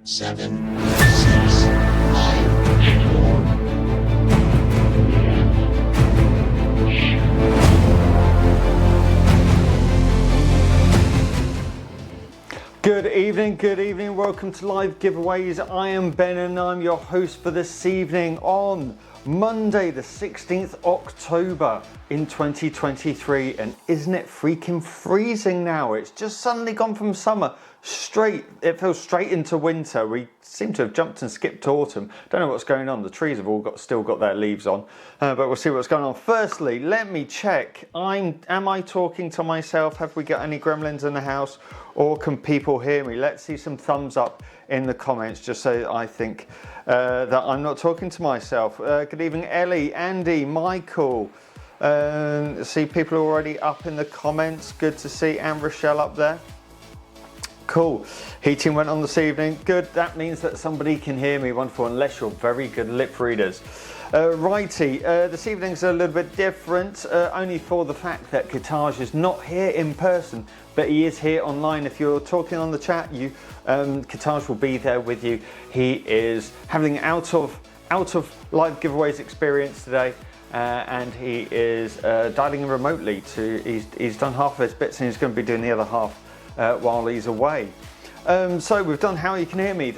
7, 6, 5, 4. Good evening, welcome to Live Giveaways. I am Ben and I'm your host for this evening on Monday the 16th October in 2023, and isn't it freaking freezing now? It's just suddenly gone from summer it feels straight into winter. We seem to have jumped and skipped autumn. Don't know what's going on. The trees have all still got their leaves on, but we'll see what's going on. Firstly, let me check. Am I talking to myself? Have we got any gremlins in the house, or can people hear me? Let's see some thumbs up in the comments, just so I think that I'm not talking to myself. Good evening, Ellie, Andy, Michael. See people already up in the comments. Good to see Anne Rochelle up there. Cool. Heating went on this evening. Good. That means that somebody can hear me. Wonderful. Unless you're very good lip readers. Righty. This evening's a little bit different, only for the fact that Kataj is not here in person, but he is here online. If you're talking on the chat, Kataj will be there with you. He is having out of Live Giveaways experience today. And he is dialing in remotely he's done half of his bits and he's going to be doing the other half while he's away. So we've done how you can hear me.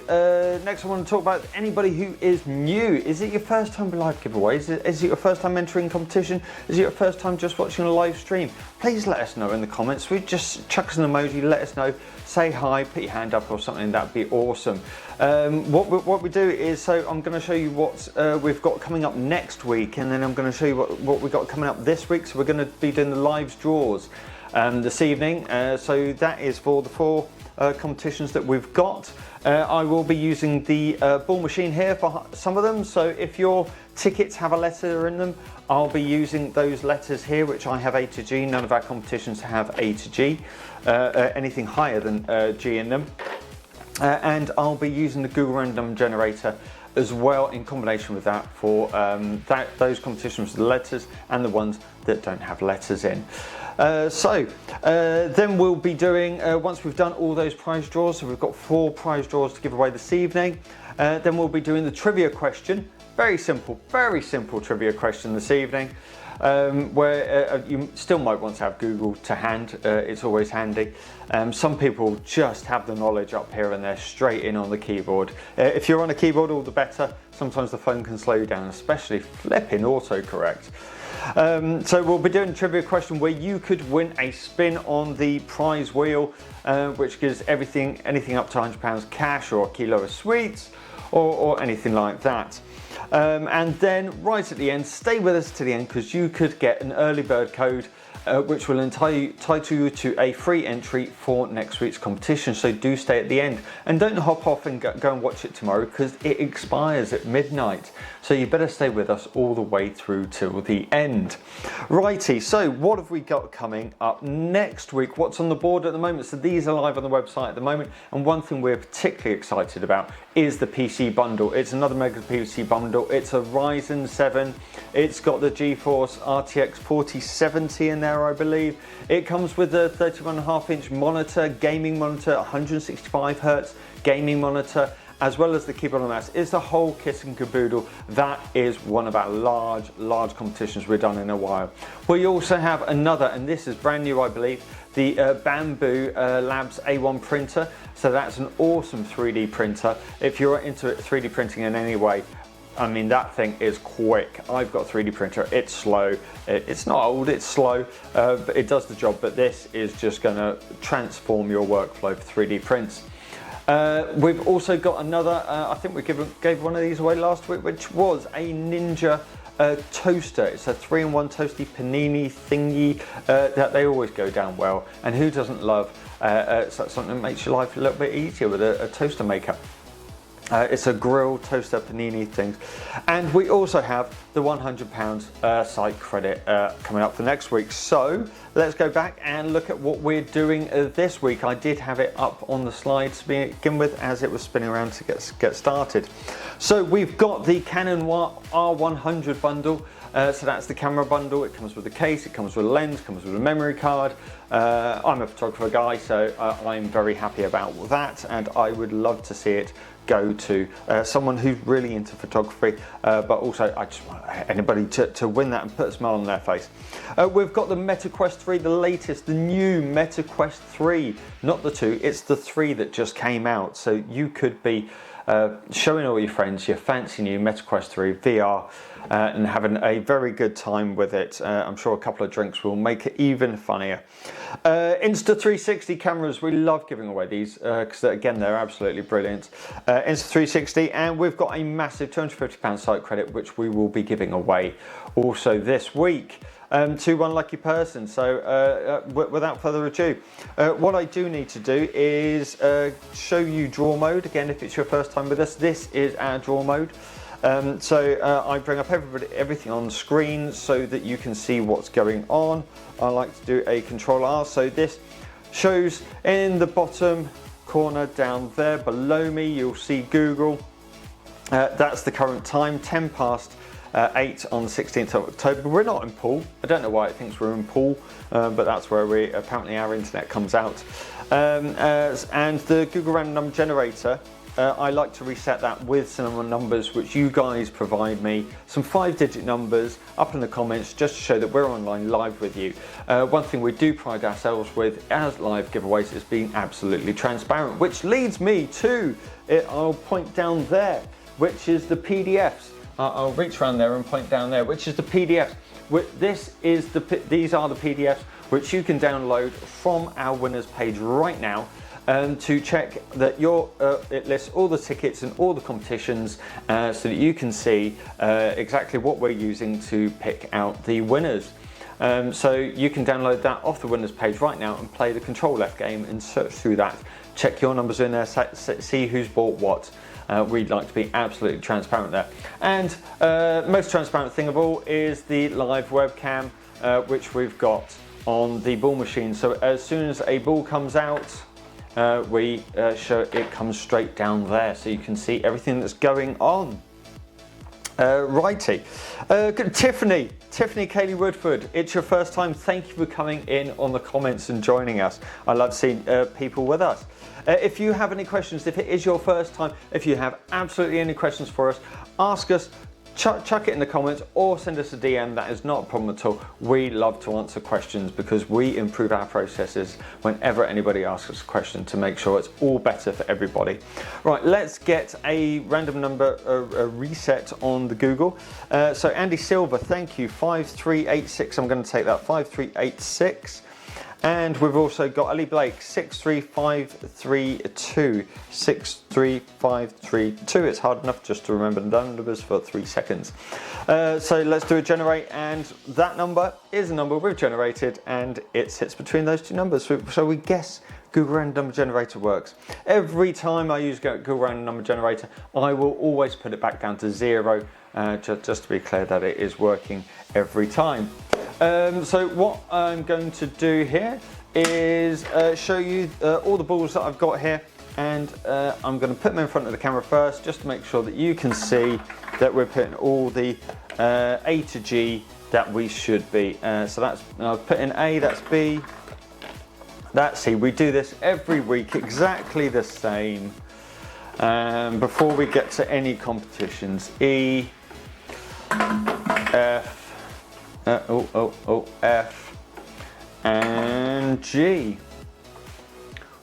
Next I want to talk about anybody who is new. Is it your first time with Live Giveaways? Is it your first time entering competition? Is it your first time just watching a live stream? Please let us know in the comments. We just chuck us an emoji, let us know, say hi, put your hand up or something, that'd be awesome. What we do is, so I'm going to show you what we've got coming up next week, and then I'm going to show you what we've got coming up this week. So we're going to be doing the live draws this evening. So that is for the 4 competitions that we've got. I will be using the ball machine here for some of them. So if your tickets have a letter in them, I'll be using those letters here, which I have A to G. None of our competitions have A to G, anything higher than G in them. And I'll be using the Google Random Generator as well in combination with that for those competitions with the letters and the ones that don't have letters in. Then we'll be doing, once we've done all those prize draws, so we've got 4 prize draws to give away this evening, then we'll be doing the trivia question. Very simple trivia question this evening, where you still might want to have Google to hand. It's always handy. Some people just have the knowledge up here and they're straight in on the keyboard. If you're on a keyboard, all the better. Sometimes the phone can slow you down, especially flipping autocorrect. So we'll be doing a trivia question where you could win a spin on the prize wheel, which gives anything up to £100 cash or a kilo of sweets or anything like that. And then right at the end, stay with us to the end, because you could get an early bird code which will entitle you to a free entry for next week's competition. So do stay at the end and don't hop off and go and watch it tomorrow, because it expires at midnight. So you better stay with us all the way through till the end. Righty, so what have we got coming up next week? What's on the board at the moment? So these are live on the website at the moment, and one thing we're particularly excited about is the PC bundle. It's another mega PC bundle. It's a Ryzen 7. It's got the GeForce RTX 4070 in there, I believe. It comes with a 31.5-inch monitor, gaming monitor, 165 Hz gaming monitor, as well as the keyboard and mouse. It's the whole kit and caboodle. That is one of our large competitions we've done in a while. We also have another, and this is brand new, I believe, the Bamboo Labs A1 printer. So that's an awesome 3D printer. If you're into 3D printing in any way, I mean, that thing is quick. I've got a 3D printer. It's slow. It's not old, it's slow, but it does the job. But this is just going to transform your workflow for 3D prints. We've also got another, I think we gave one of these away last week, which was a Ninja toaster. It's a 3-in-1 toasty panini thingy that they always go down well. And who doesn't love something that makes your life a little bit easier with a toaster maker? It's a grill toaster panini thing. And we also have the £100 site credit coming up for next week. So let's go back and look at what we're doing this week. I did have it up on the slide to begin with as it was spinning around to get started. So we've got the Canon R100 bundle. So that's the camera bundle. It comes with a case, it comes with a lens, comes with a memory card. I'm a photographer guy, so I'm very happy about that, and I would love to see it go to someone who's really into photography, but also I just want anybody to win that and put a smile on their face. We've got the Meta Quest 3, the latest, the new Meta Quest 3, not the 2, it's the 3 that just came out. So you could be showing all your friends your fancy new Meta Quest 3 VR and having a very good time with it. I'm sure a couple of drinks will make it even funnier. Insta360 cameras, we love giving away these because again they're absolutely brilliant. Insta360, and we've got a massive £250 site credit which we will be giving away also this week to one lucky person. So without further ado, what I do need to do is show you draw mode. Again, if it's your first time with us, this is our draw mode. I bring up everything on screen so that you can see what's going on. I like to do a Control R, so this shows in the bottom corner down there below me, you'll see Google. That's the current time, 10 past 8 on the 16th of October. We're not in Poole. I don't know why it thinks we're in Poole, but that's where apparently our internet comes out. And the Google Random Number Generator, I like to reset that with some numbers which you guys provide me, some 5-digit numbers up in the comments just to show that we're online live with you. One thing we do pride ourselves with as live giveaways is being absolutely transparent, which leads me to I'll point down there, which is the PDFs. I'll reach around there and point down there, which is the PDFs. These are the PDFs which you can download from our winners page right now. To check that it lists all the tickets and all the competitions so that you can see exactly what we're using to pick out the winners. So you can download that off the winners page right now and play the Control F game and search through that. Check your numbers in there, see who's bought what. We'd like to be absolutely transparent there. And most transparent thing of all is the live webcam, which we've got on the ball machine. So as soon as a ball comes out, we show it comes straight down there so you can see everything that's going on. Righty. Tiffany Kaylee Woodford, it's your first time. Thank you for coming in on the comments and joining us. I love seeing people with us. If you have any questions, if it is your first time, if you have absolutely any questions for us, ask us. Chuck it in the comments or send us a DM. That is not a problem at all. We love to answer questions because we improve our processes whenever anybody asks us a question to make sure it's all better for everybody. Right, let's get a random number reset on the Google. So Andy Silver, thank you, 5386. I'm going to take that, 5386. And we've also got Ellie Blake, 63532. 63532. It's hard enough just to remember the numbers for 3 seconds. So let's do a generate, and that number is a number we've generated, and it sits between those two numbers. So we guess Google Random Number Generator works. Every time I use Google Random Number Generator, I will always put it back down to 0, just to be clear that it is working every time. So what I'm going to do here is show you all the balls that I've got here, and I'm going to put them in front of the camera first just to make sure that you can see that we're putting all the A to G that we should be. So that's, I've put in A, that's B, that's C. We do this every week exactly the same before we get to any competitions. E, F, F and G.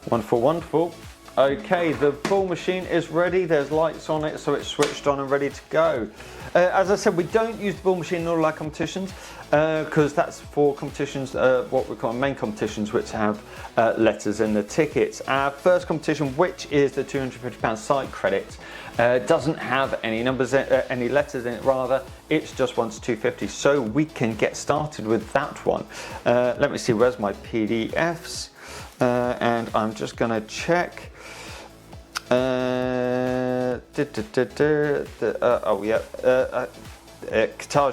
Wonderful, wonderful. Okay, the ball machine is ready. There's lights on it, so it's switched on and ready to go. As I said, we don't use the ball machine in all our competitions because that's for competitions, what we call main competitions, which have letters in the tickets. Our first competition, which is the £250 site credit, doesn't have any numbers, any letters in it. Rather, it's just 1 to 250. So we can get started with that one. Let me see. Where's my PDFs? And I'm just going to check. Qatar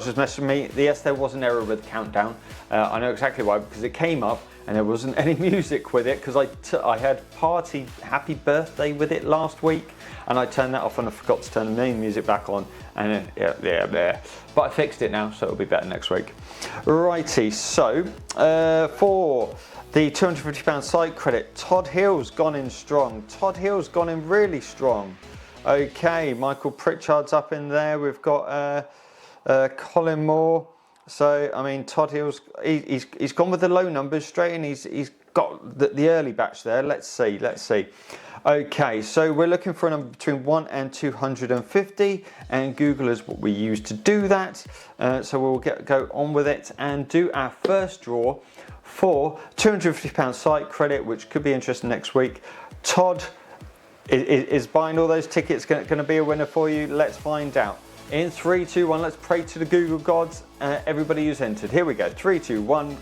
just messaged me. Yes, there was an error with the countdown. I know exactly why, because it came up and there wasn't any music with it, because I had party happy birthday with it last week, and I turned that off and I forgot to turn the main music back on, and yeah. But I fixed it now, so it'll be better next week. Righty, so for the £250 site credit, Todd Hill's gone in strong. Todd Hill's gone in really strong. Okay, Michael Pritchard's up in there. We've got Colin Moore. So I mean, Todd Hill's he's gone with the low numbers straight, and he's got the early batch there. Let's see. Okay, so we're looking for a number between 1 and 250, and Google is what we use to do that. So we'll go on with it and do our first draw for £250 site credit, which could be interesting next week. Todd is buying all those tickets going to be a winner for you? Let's find out. In 3, 2, 1, let's pray to the Google gods. Everybody who's entered. Here we go. 3, 2, 1.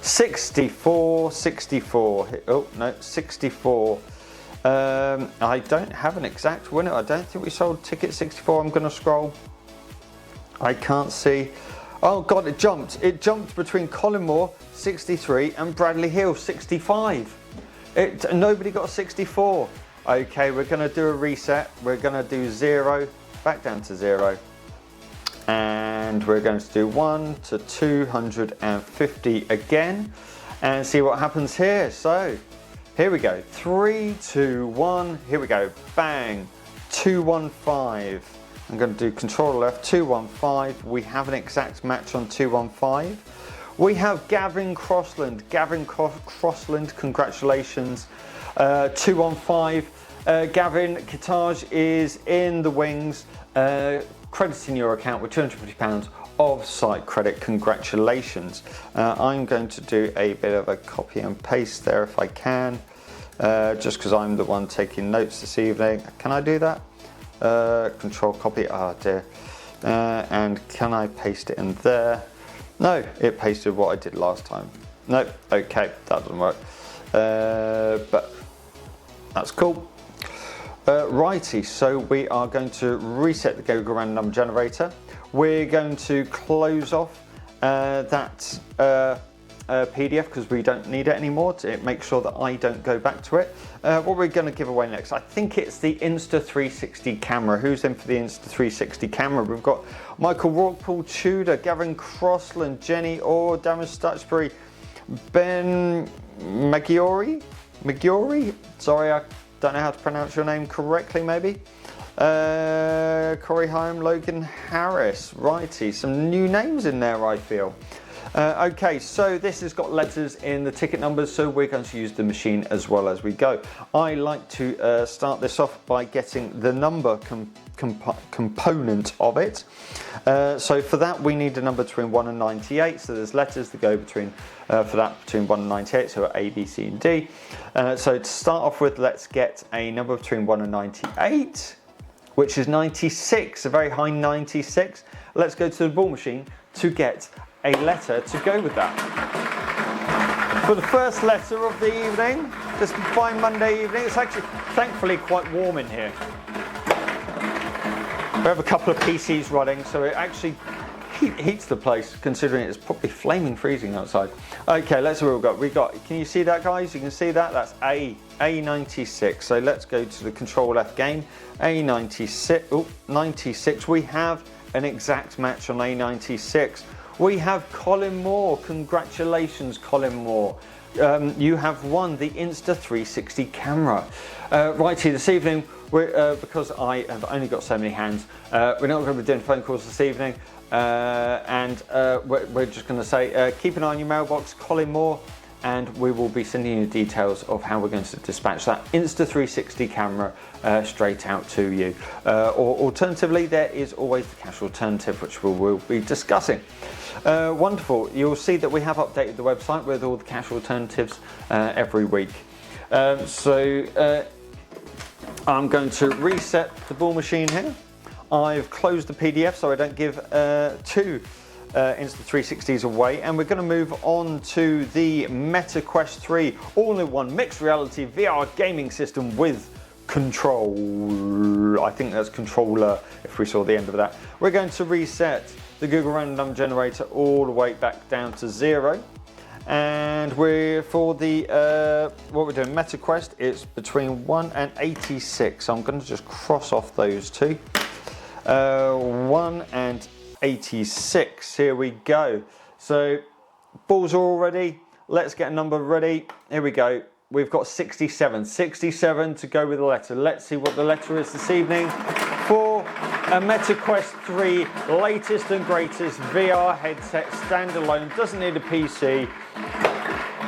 64. Oh, no, 64. I don't have an exact winner. I don't think we sold ticket 64. I'm going to scroll. I can't see. Oh, God, it jumped. It jumped between Colin Moore, 63, and Bradley Hill, 65. Nobody got a 64. Okay, we're going to do a reset. We're going to do 0. Back down to 0, and we're going to do 1 to 250 again and see what happens here. So here we go, 3, 2, 1, here we go, bang, 215. I'm going to do Control Left, 215. We have an exact match on 215. We have Gavin Crossland. Gavin Crossland, congratulations. 215. Gavin, Kitaj is in the wings, crediting your account with £250 of site credit. Congratulations. I'm going to do a bit of a copy and paste there if I can, just because I'm the one taking notes this evening. Can I do that? Control copy, oh dear. And can I paste it in there? No, it pasted what I did last time. No, okay, that doesn't work. But that's cool. Righty, so we are going to reset the Google Random Number Generator. We're going to close off that PDF because we don't need it anymore to make sure that I don't go back to it. What we're going to give away next, I think it's the Insta360 camera. Who's in for the Insta360 camera? We've got Michael Rourke, Paul Tudor, Gavin Crossland, Jenny Orr, Darren Stutchbury, Ben Maggiore? Sorry, I don't know how to pronounce your name correctly, maybe. Corey Home, Logan Harris. Righty, some new names in there, I feel. Okay, so this has got letters in the ticket numbers, so we're going to use the machine as well as we go. I like to start this off by getting the number component of it. So for that we need a number between 1 and 98, so there's letters that go between for that between 1 and 98, so A, B, C and D. So to start off with, let's get a number between 1 and 98, which is 96, a very high 96. Let's go to the ball machine to get a letter to go with that. For the first letter of the evening, this fine Monday evening, it's actually thankfully quite warm in here. We have a couple of PCs running, so it actually heats the place, considering it's probably flaming freezing outside. Okay, let's see what we've got. Can you see that, guys? You can see that? That's A96. So let's go to the Control F game. A96, oh, 96. We have an exact match on A96. We have Colin Moore. Congratulations, Colin Moore. You have won the Insta360 camera. Righty, this evening, because I have only got so many hands, we're not going to be doing phone calls this evening, and we're just going to say keep an eye on your mailbox, Colin Moore, and we will be sending you details of how we're going to dispatch that Insta360 camera straight out to you. Or alternatively, there is always the cash alternative, which we'll be discussing. Wonderful. You'll see that we have updated the website with all the cash alternatives every week. So I'm going to reset the ball machine here. I've closed the PDF so I don't give two Insta360s away, and we're going to move on to the Meta Quest 3 all-in-one mixed reality VR gaming system with control. I think that's controller if we saw the end of that. We're going to reset the Google Random Number Generator all the way back down to 0, And we're for the what we're doing, MetaQuest, it's between 1 and 86. So I'm going to just cross off those two. 1 and 86. Here we go. So balls are all ready. Let's get a number ready. Here we go. We've got 67. 67 to go with the letter. Let's see what the letter is this evening for a MetaQuest 3 latest and greatest VR headset, standalone, doesn't need a PC,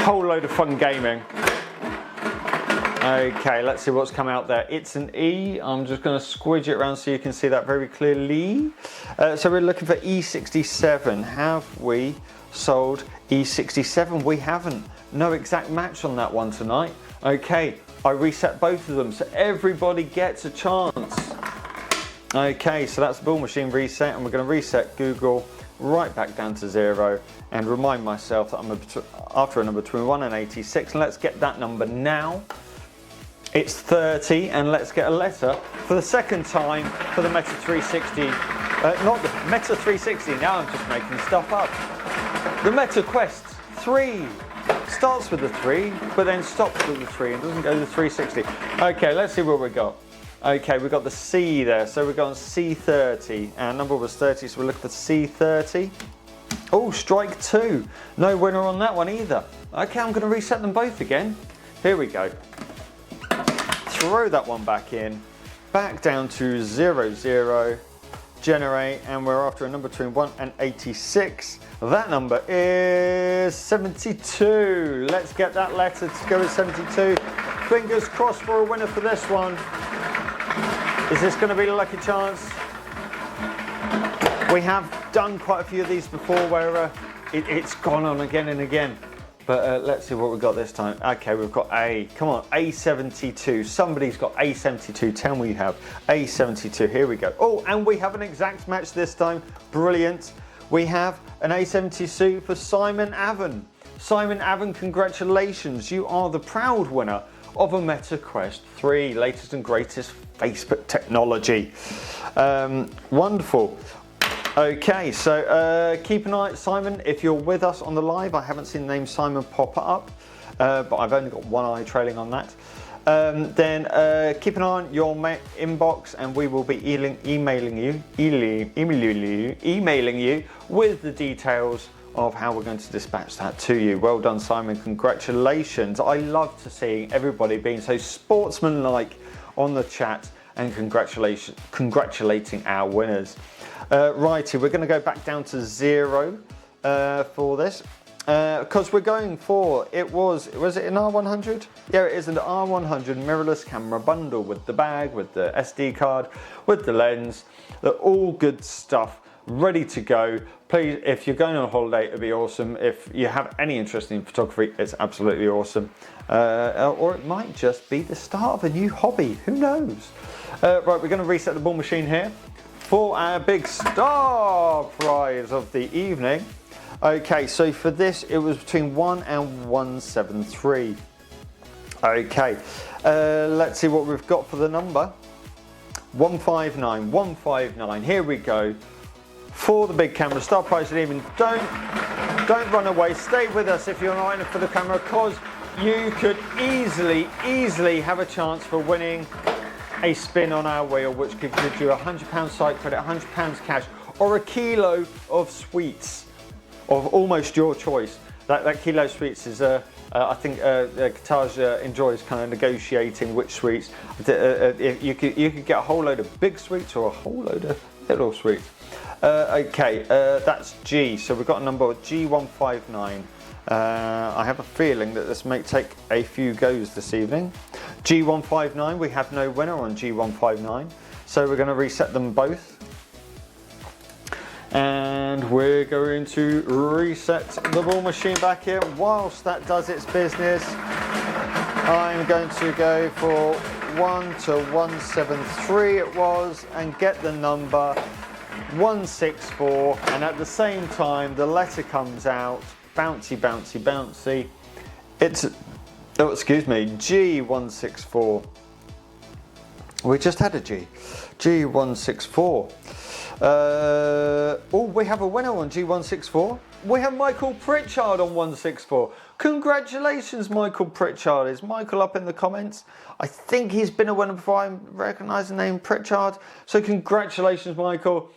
whole load of fun gaming. Okay, let's see what's come out there. It's an E. I'm just going to squidge it around so you can see that very clearly. So we're looking for E67. Have we sold E67? We haven't. No exact match on that one tonight. Okay, I reset both of them so everybody gets a chance. Okay, so that's the ball machine reset, and we're going to reset Google right back down to 0 and remind myself that I'm after a number between 1 and 86. And let's get that number now. It's 30, and let's get a letter for the second time for the Meta 360. Not the Meta 360, now I'm just making stuff up. The MetaQuest 3 starts with the 3, but then stops with the 3 and doesn't go to the 360. Okay, let's see what we got. Okay, we've got the C there, so we're going C30. Our number was 30, so we're looking for C30. Oh, strike 2. No winner on that one either. Okay, I'm going to reset them both again. Here we go. Throw that one back in. Back down to 0, 0. Generate, and we're after a number between 1 and 86. That number is 72. Let's get that letter to go with 72. Fingers crossed for a winner for this one. Is this going to be a lucky chance? We have done quite a few of these before where it's gone on again and again. But let's see what we've got this time. Okay, we've got A. Come on, A72. Somebody's got A72. Tell me you have. A72. Here we go. Oh, and we have an exact match this time. Brilliant. We have an A72 for Simon Avon. Simon Avon, congratulations. You are the proud winner of a MetaQuest 3, latest and greatest Facebook technology. Wonderful. Okay, so keep an eye, Simon, if you're with us on the live. I haven't seen the name Simon pop up, but I've only got one eye trailing on that. Then keep an eye on your inbox, and we will be emailing you with the details of how we're going to dispatch that to you. Well done, Simon. Congratulations. I love to see everybody being so sportsmanlike on the chat and congratulating our winners. Righty, we're going to go back down to 0 for this because we're going for, was it an R100? Yeah, it is an R100 mirrorless camera bundle with the bag, with the SD card, with the lens, all good stuff, ready to go. Please, if you're going on holiday, it'd be awesome. If you have any interest in photography, it's absolutely awesome. Or it might just be the start of a new hobby, who knows? Right, we're going to reset the ball machine here for our big star prize of the evening. Okay, so for this, it was between 1 and 173. Okay, let's see what we've got for the number. 159, 159, here we go. For the big camera, star prize of the evening. Don't run away, stay with us if you're not in it for the camera, because you could easily have a chance for winning a spin on our wheel, which could give you £100 site credit, £100 cash, or a kilo of sweets of almost your choice. That kilo of sweets is, I think Qatar enjoys kind of negotiating which sweets. You could get a whole load of big sweets or a whole load of little sweets. Okay, that's G. So we've got a number G159. I have a feeling that this may take a few goes this evening. G159, we have no winner on G159, so we're going to reset them both. And we're going to reset the ball machine back here. Whilst that does its business, I'm going to go for 1 to 173 it was, and get the number 164, and at the same time the letter comes out. Bouncy, bouncy, bouncy. It's, oh, excuse me, G164. We just had a G. G164. Oh, we have a winner on G164. We have Michael Pritchard on 164. Congratulations, Michael Pritchard. Is Michael up in the comments? I think he's been a winner before I recognise the name Pritchard. So congratulations, Michael.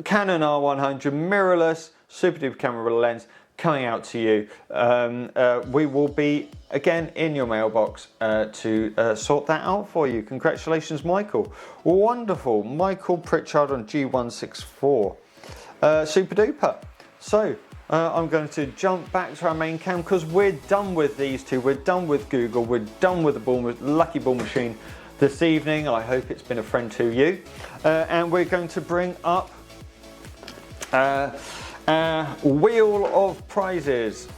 Canon R100 mirrorless super duper camera with a lens coming out to you. We will be again in your mailbox to sort that out for you. Congratulations, Michael. Wonderful. Michael Pritchard on G164. Super duper. So I'm going to jump back to our main cam because we're done with these two. We're done with Google. We're done with the Lucky Ball Machine this evening. I hope it's been a friend to you. And we're going to bring up wheel of prizes.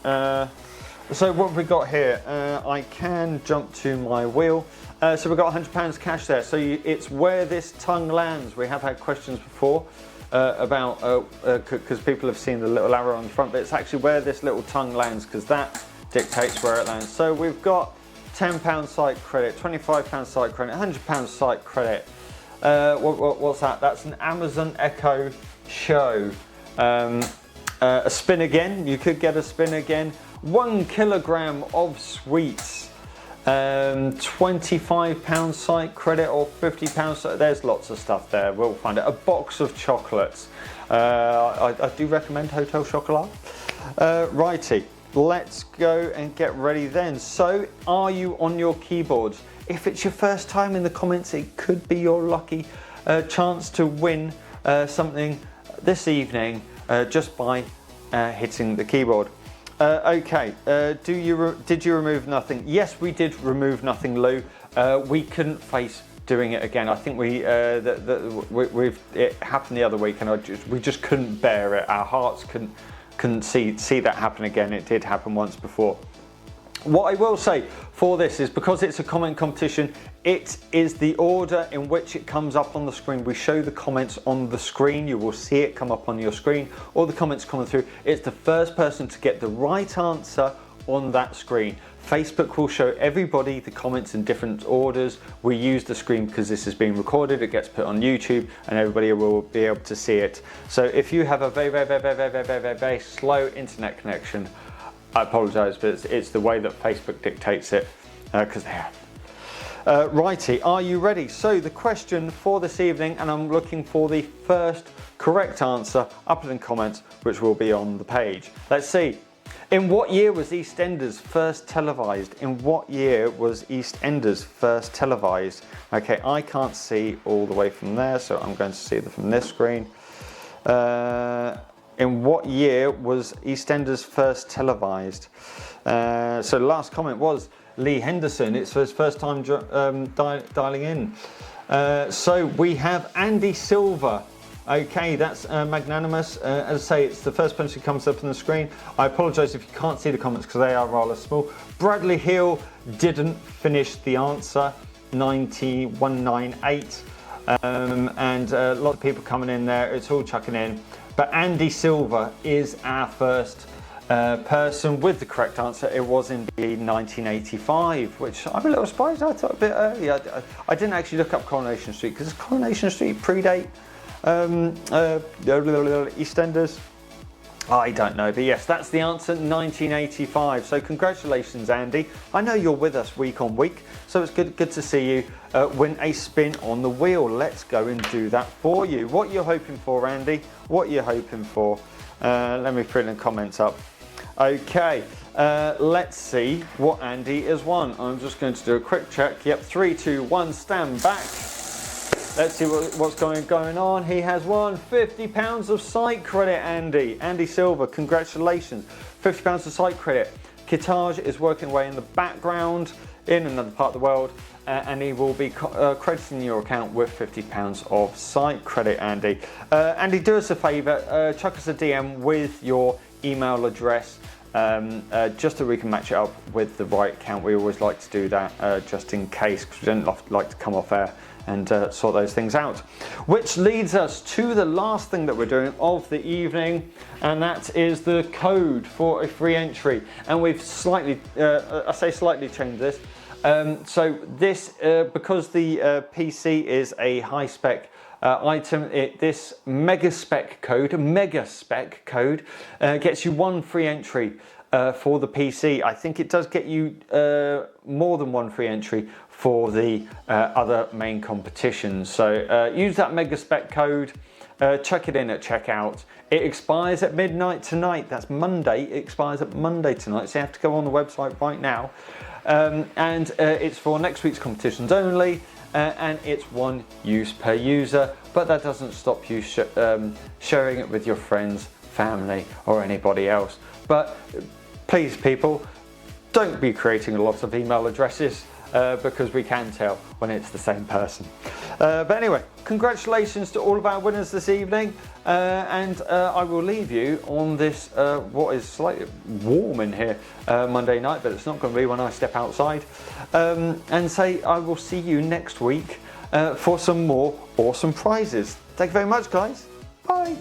So what have we got here? I can jump to my wheel. So we've got £100 cash there. So it's where this tongue lands. We have had questions before about, because people have seen the little arrow on the front, but it's actually where this little tongue lands, because that dictates where it lands. So we've got £10 site credit, £25 site credit, £100 site credit. What's that? That's an Amazon Echo Show. A spin again. You could get a spin again. 1 kilogram of sweets. £25 site credit or £50. So there's lots of stuff there. We'll find it. A box of chocolates. I do recommend Hotel Chocolat. Righty. Let's go and get ready then. So, are you on your keyboards? If it's your first time in the comments, it could be your lucky chance to win something this evening just by hitting the keyboard. Okay, did you remove nothing? Yes, we did remove nothing, Lou. We couldn't face doing it again. I think it happened the other week, and we just couldn't bear it. Our hearts couldn't see that happen again. It did happen once before. What I will say for this is, because it's a comment competition, it is the order in which it comes up on the screen. We show the comments on the screen. You will see it come up on your screen, or the comments coming through. It's the first person to get the right answer on that screen. Facebook will show everybody the comments in different orders. We use the screen because this is being recorded. It gets put on YouTube and everybody will be able to see it. So if you have a very slow internet connection, I apologise, but it's the way that Facebook dictates it, because they are. Righty, are you ready? So the question for this evening, and I'm looking for the first correct answer up in the comments, which will be on the page. Let's see. In what year was EastEnders first televised? In what year was EastEnders first televised? Okay, I can't see all the way from there, so I'm going to see it from this screen. In what year was EastEnders first televised? So the last comment was Lee Henderson. It's his first time dialing in. So we have Andy Silver. Okay, that's magnanimous. As I say, it's the first person who comes up on the screen. I apologise if you can't see the comments because they are rather small. Bradley Hill didn't finish the answer, 9198. And a lot of people coming in there. It's all chucking in. But Andy Silver is our first person with the correct answer. It was indeed 1985, which I'm a little surprised. I thought a bit early. I didn't actually look up Coronation Street, because Coronation Street predate EastEnders? I don't know, but yes, that's the answer, 1985. So congratulations, Andy. I know you're with us week on week, so it's good to see you win a spin on the wheel. Let's go and do that for you. What you're hoping for, Andy? What you're hoping for? Let me put in the comments up. Okay, let's see what Andy has won. I'm just going to do a quick check. Yep, 3, 2, 1, stand back. Let's see what's going on. He has won £50 of site credit, Andy. Andy Silver, congratulations. £50 of site credit. Kitaj is working away in the background in another part of the world, and he will be crediting your account with £50 of site credit, Andy. Andy, do us a favour, chuck us a DM with your email address, just so we can match it up with the right account. We always like to do that just in case, because we don't like to come off air and sort those things out. Which leads us to the last thing that we're doing of the evening, and that is the code for a free entry. And we've slightly, I say slightly changed this. So this, because the PC is a high spec item. This mega spec code gets you 1 free entry for the PC. I think it does get you more than 1 free entry for the other main competitions. So use that mega spec code. Chuck it in at checkout. It expires at midnight tonight. That's Monday. It expires at Monday tonight, so you have to go on the website right now. And it's for next week's competitions only, and it's 1 use per user, but that doesn't stop you sharing it with your friends, family, or anybody else. But please, people, don't be creating a lot of email addresses because we can tell when it's the same person. But anyway, congratulations to all of our winners this evening, and I will leave you on this what is slightly warm in here Monday night, but it's not going to be when I step outside, and say I will see you next week for some more awesome prizes. Thank you very much, guys. Bye.